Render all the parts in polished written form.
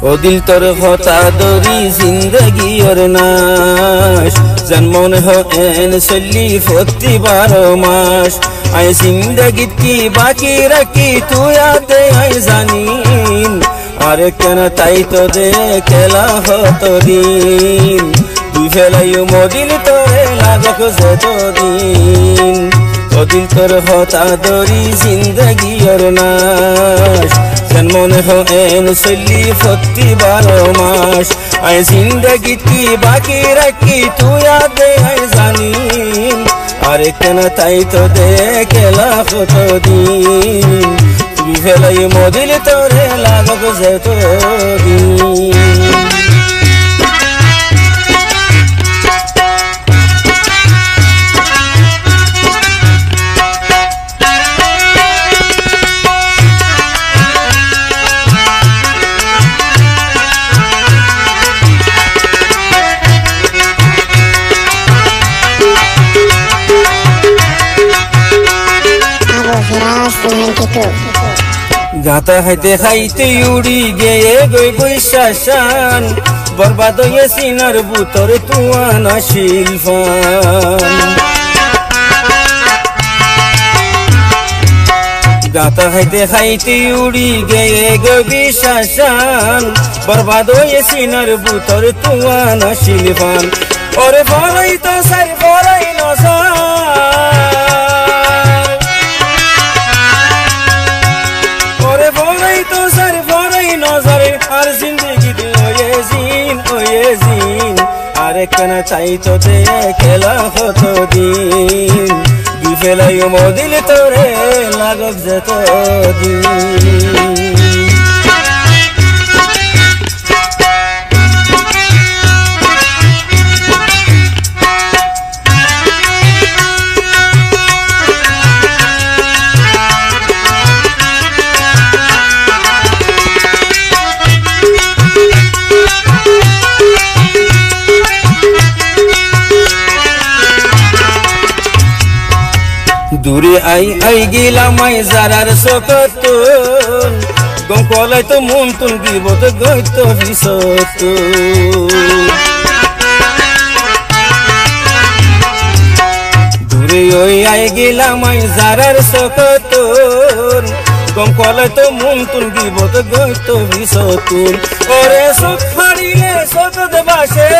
ও দিল তোর হতা দরি জিন্দগি ওর নাশ জন্মনে হ এন চল্লি 12 মাস আই জিন্দগি কি বাকি রাখি তুই আদে আই জানিন আরে কেন তাই তো দে কেলা হতো দিন তুই ফেলাইও মদিল তোরে লাগক যতদিন ও দিল তোর হতা দরি জিন্দগি ওর নাশ জন্মনে হ এন চল্লি 12 মাস আই জিন্দগি কি বাকি রাখি তুই আদে আই জানিন আরে কেন তাই তো দে কেলা কতদিন তুই ফেলাই মদিল তোরে লাগক যতদিন গাতা হাইতে খাইতে উড়ি গেয়ে গই বৈশাসান বরবাদ হয়ে সিনার বুতর তুয়ানা শিলফান গাতা হাইতে খাইতে উড়ি গেয়ে গই বৈশাসান বরবাদ হয়ে সিনার বুতর তুয়ানা শিলফান ওরে বড়াই তো সার বড়াই নজর আর জিন্দগি ওয়েজিন আরে কেন চাই তো দে খেলা হতো দিন দুই ফেলাই মদিল তোরে লাগক যতদিন দূরে আই আই গেলাম আই যারার সকত গম কলাই তো মন তুন বিপদ গইত ভিসত দূরে ওই আই গেলাম আই যারার সকত গম কলাই তো মন তুন বিপদ গইত ভিসত ওরে সুখ হারিলে সকত বাসে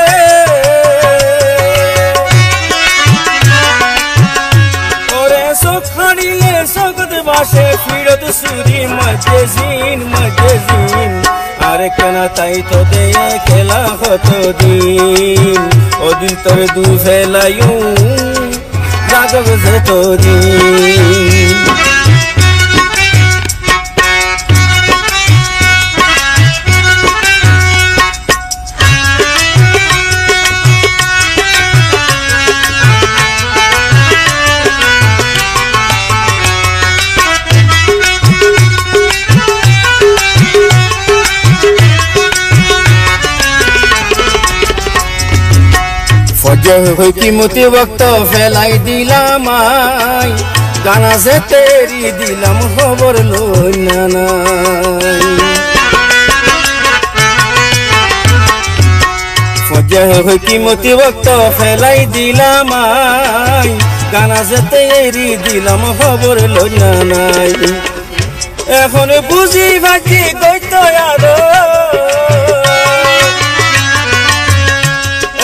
খানিলে সকত বাসে ফিরত সুরি মজেজিন আরে কেন তাই তো দে খেলা হতো দিন ও দিল তোর দু ফেলাইউ লাগব যতদিন কিমতি বক্ত ফেলাই দিলাম আই গানা সে তেরি দিলাম খবর লই না কিমতি বক্ত ফেলাই দিলাম আই গানা সে তেরি দিলাম খবর লই নাই এখন বুঝি বাকি গইত আদো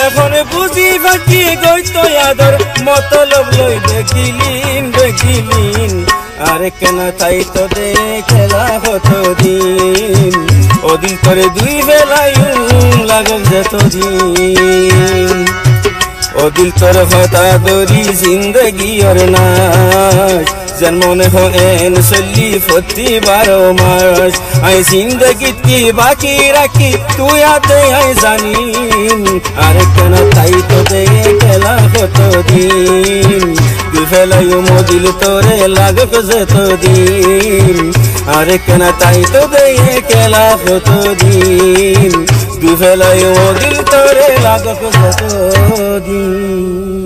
এখন বুঝি বাকি গইত আদর মতলব লই দেখিলিন আরে কেন তাই তো দে খেলা হতো দিন ও দিল করে দুই বেলাই লাগক যতদিন ও দিল তোর হতা দরি জিন্দগি ওর নাশ জন্মনে হ এন চল্লি 12 মাস আই জিন্দগি কি বাকি রাখি তুই আদে আই জানিন আরে কেন তাই তো দে খেলা হতো দিন দুই ফেলাই মদিল তোরে লাগক যতদিন আরে কেন তাই তো দে খেলা হতো দিন দুই ফেলাই মদিল তোরে লাগক যতদিন